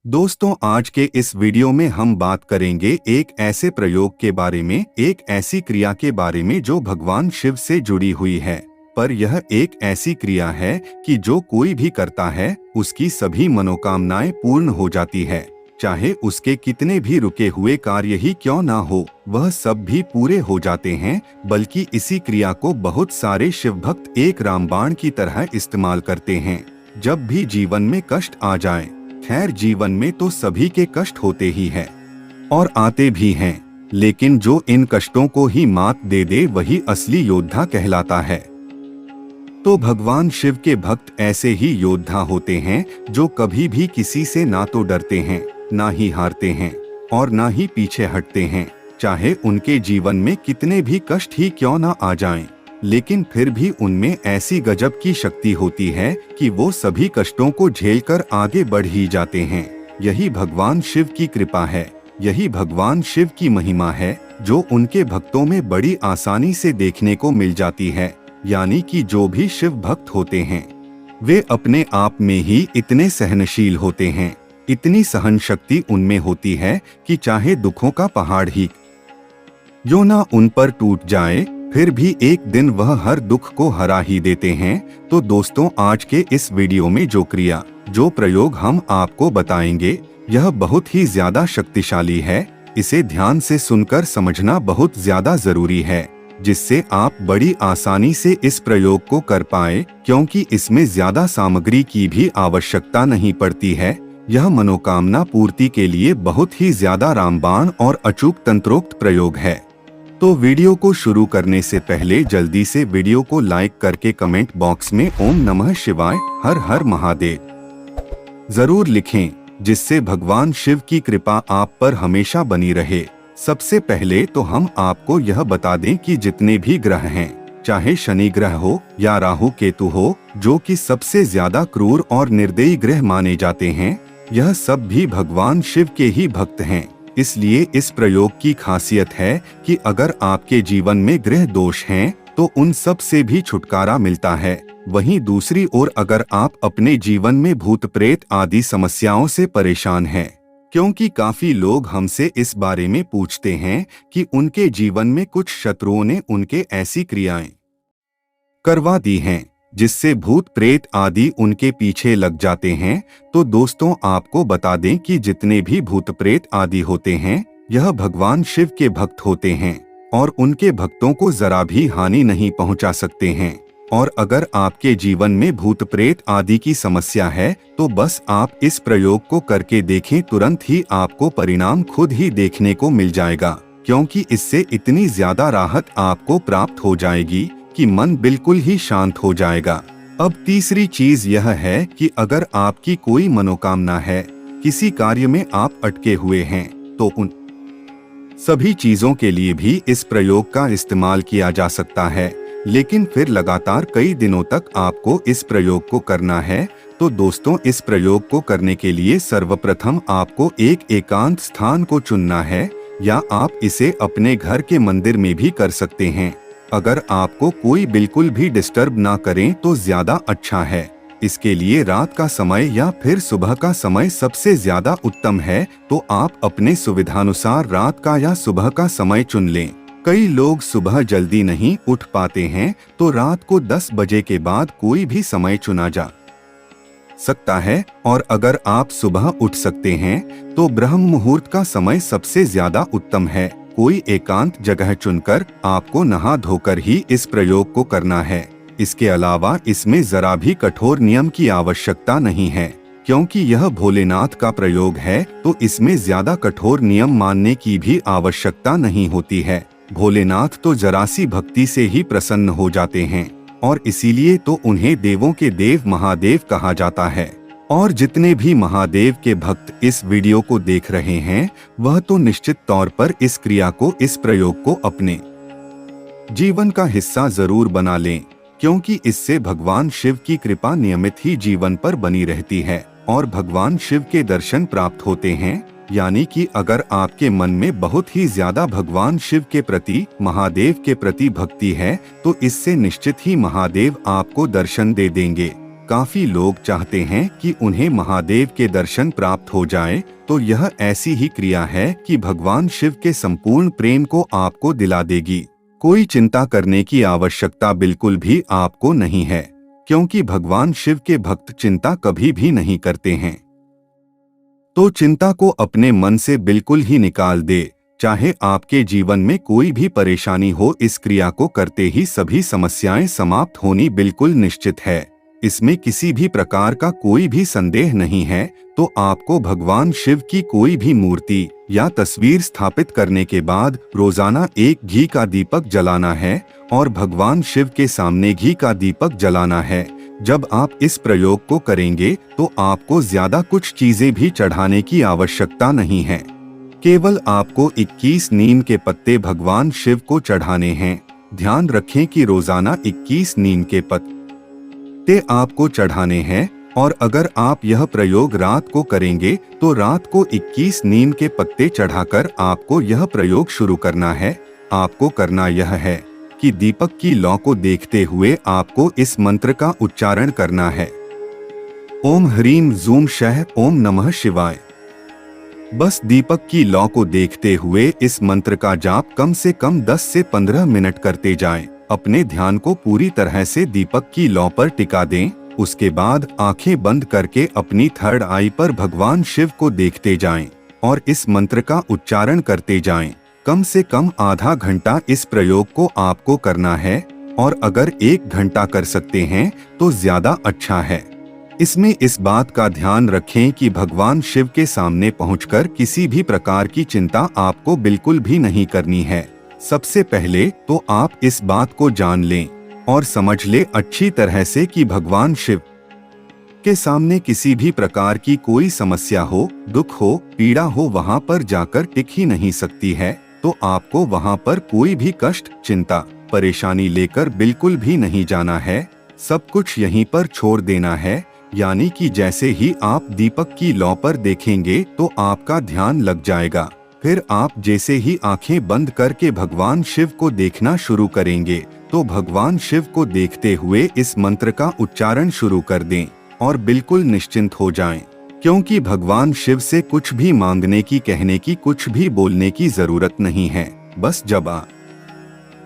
दोस्तों, आज के इस वीडियो में हम बात करेंगे एक ऐसे प्रयोग के बारे में, एक ऐसी क्रिया के बारे में जो भगवान शिव से जुड़ी हुई है। पर यह एक ऐसी क्रिया है कि जो कोई भी करता है उसकी सभी मनोकामनाएं पूर्ण हो जाती है। चाहे उसके कितने भी रुके हुए कार्य ही क्यों ना हो, वह सब भी पूरे हो जाते हैं। बल्कि इसी क्रिया को बहुत सारे शिव भक्त एक रामबाण की तरह इस्तेमाल करते हैं जब भी जीवन में कष्ट आ जाए। खैर, जीवन में तो सभी के कष्ट होते ही हैं और आते भी हैं, लेकिन जो इन कष्टों को ही मात दे दे वही असली योद्धा कहलाता है। तो भगवान शिव के भक्त ऐसे ही योद्धा होते हैं जो कभी भी किसी से ना तो डरते हैं, ना ही हारते हैं और ना ही पीछे हटते हैं। चाहे उनके जीवन में कितने भी कष्ट ही क्यों ना आ जाएं, लेकिन फिर भी उनमें ऐसी गजब की शक्ति होती है कि वो सभी कष्टों को झेलकर आगे बढ़ ही जाते हैं। यही भगवान शिव की कृपा है, यही भगवान शिव की महिमा है जो उनके भक्तों में बड़ी आसानी से देखने को मिल जाती है। यानी कि जो भी शिव भक्त होते हैं वे अपने आप में ही इतने सहनशील होते हैं, इतनी सहन शक्ति उनमें होती है कि चाहे दुखों का पहाड़ ही क्यों ना उन पर टूट जाए, फिर भी एक दिन वह हर दुख को हरा ही देते हैं। तो दोस्तों, आज के इस वीडियो में जो क्रिया, जो प्रयोग हम आपको बताएंगे, यह बहुत ही ज्यादा शक्तिशाली है। इसे ध्यान से सुनकर समझना बहुत ज्यादा जरूरी है, जिससे आप बड़ी आसानी से इस प्रयोग को कर पाए, क्योंकि इसमें ज्यादा सामग्री की भी आवश्यकता नहीं पड़ती है। यह मनोकामना पूर्ति के लिए बहुत ही ज्यादा रामबाण और अचूक तंत्रोक्त प्रयोग है। तो वीडियो को शुरू करने से पहले जल्दी से वीडियो को लाइक करके कमेंट बॉक्स में ओम नमः शिवाय, हर हर महादेव जरूर लिखें, जिससे भगवान शिव की कृपा आप पर हमेशा बनी रहे। सबसे पहले तो हम आपको यह बता दें कि जितने भी ग्रह हैं, चाहे शनि ग्रह हो या राहु केतु हो, जो कि सबसे ज्यादा क्रूर और निर्दयी ग्रह माने जाते हैं, यह सब भी भगवान शिव के ही भक्त हैं। इसलिए इस प्रयोग की खासियत है कि अगर आपके जीवन में ग्रह दोष हैं, तो उन सब से भी छुटकारा मिलता है। वहीं दूसरी ओर अगर आप अपने जीवन में भूत प्रेत आदि समस्याओं से परेशान हैं, क्योंकि काफी लोग हमसे इस बारे में पूछते हैं कि उनके जीवन में कुछ शत्रुओं ने उनके ऐसी क्रियाएं करवा दी हैं जिससे भूत प्रेत आदि उनके पीछे लग जाते हैं। तो दोस्तों, आपको बता दें कि जितने भी भूत प्रेत आदि होते हैं, यह भगवान शिव के भक्त होते हैं और उनके भक्तों को जरा भी हानि नहीं पहुंचा सकते हैं। और अगर आपके जीवन में भूत प्रेत आदि की समस्या है, तो बस आप इस प्रयोग को करके देखें, तुरंत ही आपको परिणाम खुद ही देखने को मिल जाएगा। क्योंकि इससे इतनी ज्यादा राहत आपको प्राप्त हो जाएगी कि मन बिल्कुल ही शांत हो जाएगा। अब तीसरी चीज यह है कि अगर आपकी कोई मनोकामना है, किसी कार्य में आप अटके हुए हैं, तो उन सभी चीजों के लिए भी इस प्रयोग का इस्तेमाल किया जा सकता है। लेकिन फिर लगातार कई दिनों तक आपको इस प्रयोग को करना है। तो दोस्तों, इस प्रयोग को करने के लिए सर्वप्रथम आपको एक एकांत स्थान को चुनना है, या आप इसे अपने घर के मंदिर में भी कर सकते हैं। अगर आपको कोई बिल्कुल भी डिस्टर्ब ना करें तो ज्यादा अच्छा है। इसके लिए रात का समय या फिर सुबह का समय सबसे ज्यादा उत्तम है। तो आप अपने सुविधानुसार रात का या सुबह का समय चुन लें। कई लोग सुबह जल्दी नहीं उठ पाते हैं, तो रात को 10 बजे के बाद कोई भी समय चुना जा सकता है। और अगर आप सुबह उठ सकते हैं तो ब्रह्म मुहूर्त का समय सबसे ज्यादा उत्तम है। कोई एकांत जगह चुनकर आपको नहा धोकर ही इस प्रयोग को करना है। इसके अलावा इसमें जरा भी कठोर नियम की आवश्यकता नहीं है, क्योंकि यह भोलेनाथ का प्रयोग है, तो इसमें ज्यादा कठोर नियम मानने की भी आवश्यकता नहीं होती है। भोलेनाथ तो जरा सी भक्ति से ही प्रसन्न हो जाते हैं और इसीलिए तो उन्हें देवों के देव महादेव कहा जाता है। और जितने भी महादेव के भक्त इस वीडियो को देख रहे हैं, वह तो निश्चित तौर पर इस क्रिया को, इस प्रयोग को अपने जीवन का हिस्सा जरूर बना लें, क्योंकि इससे भगवान शिव की कृपा नियमित ही जीवन पर बनी रहती है और भगवान शिव के दर्शन प्राप्त होते हैं। यानी कि अगर आपके मन में बहुत ही ज्यादा भगवान शिव के प्रति, महादेव के प्रति भक्ति है, तो इससे निश्चित ही महादेव आपको दर्शन दे देंगे। काफी लोग चाहते हैं कि उन्हें महादेव के दर्शन प्राप्त हो जाए, तो यह ऐसी ही क्रिया है कि भगवान शिव के संपूर्ण प्रेम को आपको दिला देगी। कोई चिंता करने की आवश्यकता बिल्कुल भी आपको नहीं है, क्योंकि भगवान शिव के भक्त चिंता कभी भी नहीं करते हैं। तो चिंता को अपने मन से बिल्कुल ही निकाल दे। चाहे आपके जीवन में कोई भी परेशानी हो, इस क्रिया को करते ही सभी समस्याएं समाप्त होनी बिल्कुल निश्चित है। इसमें किसी भी प्रकार का कोई भी संदेह नहीं है। तो आपको भगवान शिव की कोई भी मूर्ति या तस्वीर स्थापित करने के बाद रोजाना एक घी का दीपक जलाना है और भगवान शिव के सामने घी का दीपक जलाना है। जब आप इस प्रयोग को करेंगे तो आपको ज्यादा कुछ चीजें भी चढ़ाने की आवश्यकता नहीं है। केवल आपको 21 नीम के पत्ते भगवान शिव को चढ़ाने हैं। ध्यान रखें कि रोजाना 21 नीम के पत्ते आपको चढ़ाने हैं, और अगर आप यह प्रयोग रात को करेंगे तो रात को 21 नीम के पत्ते चढ़ाकर आपको यह प्रयोग शुरू करना है। आपको करना यह है कि दीपक की लौ को देखते हुए आपको इस मंत्र का उच्चारण करना है। ओम ह्रीम जूम शह ओम नमः शिवाय। बस दीपक की लौ को देखते हुए इस मंत्र का जाप कम से कम 10 से 15 मिनट करते जाएं। अपने ध्यान को पूरी तरह से दीपक की लौ पर टिका दें। उसके बाद आंखें बंद करके अपनी थर्ड आई पर भगवान शिव को देखते जाएं और इस मंत्र का उच्चारण करते जाएं। कम से कम आधा घंटा इस प्रयोग को आपको करना है, और अगर 1 घंटा कर सकते हैं तो ज्यादा अच्छा है। इसमें इस बात का ध्यान रखें कि भगवान शिव के सामने पहुंचकर किसी भी प्रकार की चिंता आपको बिल्कुल भी नहीं करनी है। सबसे पहले तो आप इस बात को जान लें और समझ ले अच्छी तरह से कि भगवान शिव के सामने किसी भी प्रकार की कोई समस्या हो, दुख हो, पीड़ा हो, वहां पर जाकर टिक ही नहीं सकती है। तो आपको वहां पर कोई भी कष्ट, चिंता, परेशानी लेकर बिल्कुल भी नहीं जाना है। सब कुछ यहीं पर छोड़ देना है। यानी कि जैसे ही आप दीपक की लौ पर देखेंगे तो आपका ध्यान लग जाएगा। फिर आप जैसे ही आंखें बंद करके भगवान शिव को देखना शुरू करेंगे तो भगवान शिव को देखते हुए इस मंत्र का उच्चारण शुरू कर दें और बिल्कुल निश्चिंत हो जाएं, क्योंकि भगवान शिव से कुछ भी मांगने की, कहने की, कुछ भी बोलने की जरूरत नहीं है। बस जब आप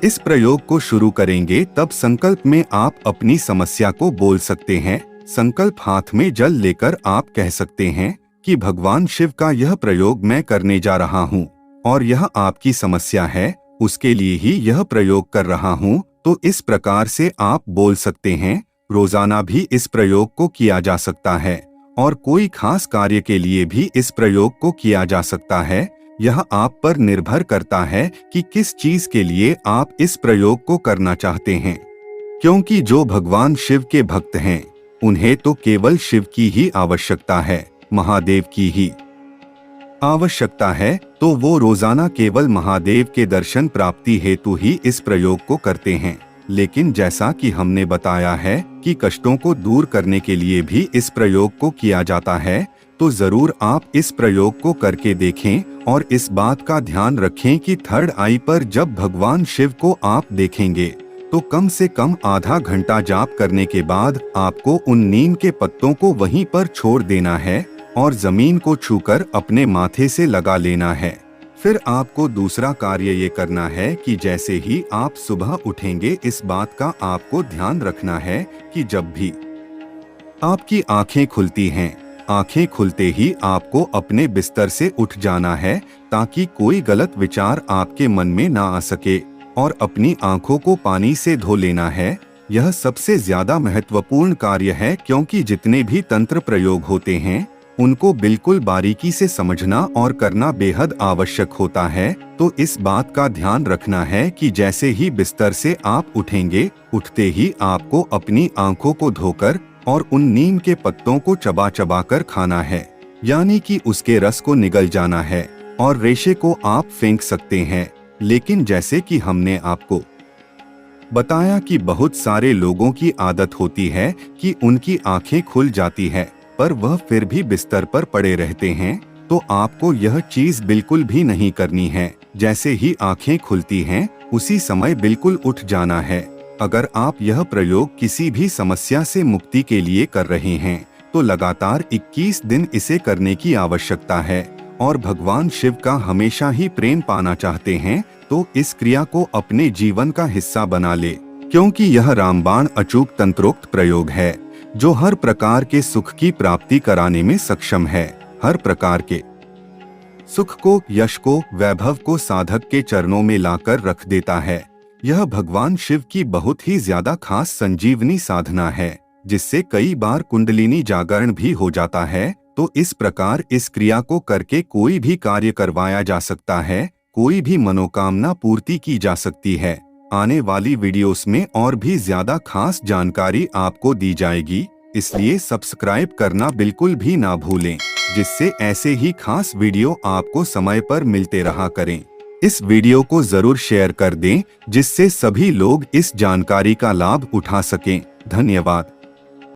इस प्रयोग को शुरू करेंगे तब संकल्प में आप अपनी समस्या को बोल सकते हैं। संकल्प हाथ में जल लेकर आप कह सकते हैं कि भगवान शिव का यह प्रयोग मैं करने जा रहा हूँ और यह आपकी समस्या है, उसके लिए ही यह प्रयोग कर रहा हूँ। तो इस प्रकार से आप बोल सकते हैं। रोजाना भी इस प्रयोग को किया जा सकता है और कोई खास कार्य के लिए भी इस प्रयोग को किया जा सकता है। यह आप पर निर्भर करता है कि किस चीज के लिए आप इस प्रयोग को करना चाहते हैं, क्योंकि जो भगवान शिव के भक्त हैं उन्हें तो केवल शिव की ही आवश्यकता है, महादेव की ही आवश्यकता है। तो वो रोजाना केवल महादेव के दर्शन प्राप्ति हेतु ही इस प्रयोग को करते हैं। लेकिन जैसा कि हमने बताया है कि कष्टों को दूर करने के लिए भी इस प्रयोग को किया जाता है, तो जरूर आप इस प्रयोग को करके देखें और इस बात का ध्यान रखें कि थर्ड आई पर जब भगवान शिव को आप देखेंगे तो कम से कम आधा घंटा जाप करने के बाद आपको उन नीम के पत्तों को वहीं पर छोड़ देना है और जमीन को छूकर अपने माथे से लगा लेना है। फिर आपको दूसरा कार्य ये करना है कि जैसे ही आप सुबह उठेंगे, इस बात का आपको ध्यान रखना है कि जब भी आपकी आंखें खुलती हैं, आंखें खुलते ही आपको अपने बिस्तर से उठ जाना है ताकि कोई गलत विचार आपके मन में ना आ सके, और अपनी आंखों को पानी से धो लेना है। यह सबसे ज्यादा महत्वपूर्ण कार्य है, क्योंकि जितने भी तंत्र प्रयोग होते हैं उनको बिल्कुल बारीकी से समझना और करना बेहद आवश्यक होता है। तो इस बात का ध्यान रखना है कि जैसे ही बिस्तर से आप उठेंगे, उठते ही आपको अपनी आंखों को धोकर और उन नीम के पत्तों को चबा चबा कर खाना है, यानी कि उसके रस को निगल जाना है और रेशे को आप फेंक सकते हैं। लेकिन जैसे कि हमने आपको बताया कि बहुत सारे लोगों की आदत होती है कि उनकी आंखें खुल जाती है पर वह फिर भी बिस्तर पर पड़े रहते हैं, तो आपको यह चीज बिल्कुल भी नहीं करनी है। जैसे ही आंखें खुलती हैं उसी समय बिल्कुल उठ जाना है। अगर आप यह प्रयोग किसी भी समस्या से मुक्ति के लिए कर रहे हैं तो लगातार 21 दिन इसे करने की आवश्यकता है और भगवान शिव का हमेशा ही प्रेम पाना चाहते हैं तो इस क्रिया को अपने जीवन का हिस्सा बना ले, क्योंकि यह रामबाण अचूक तंत्रोक्त प्रयोग है जो हर प्रकार के सुख की प्राप्ति कराने में सक्षम है। हर प्रकार के सुख को, यश को, वैभव को साधक के चरणों में लाकर रख देता है। यह भगवान शिव की बहुत ही ज्यादा खास संजीवनी साधना है जिससे कई बार कुंडलिनी जागरण भी हो जाता है। तो इस प्रकार इस क्रिया को करके कोई भी कार्य करवाया जा सकता है, कोई भी मनोकामना पूर्ति की जा सकती है। आने वाली वीडियोस में और भी ज्यादा खास जानकारी आपको दी जाएगी, इसलिए सब्सक्राइब करना बिल्कुल भी ना भूलें, जिससे ऐसे ही खास वीडियो आपको समय पर मिलते रहा करें। इस वीडियो को जरूर शेयर कर दें जिससे सभी लोग इस जानकारी का लाभ उठा सकें। धन्यवाद।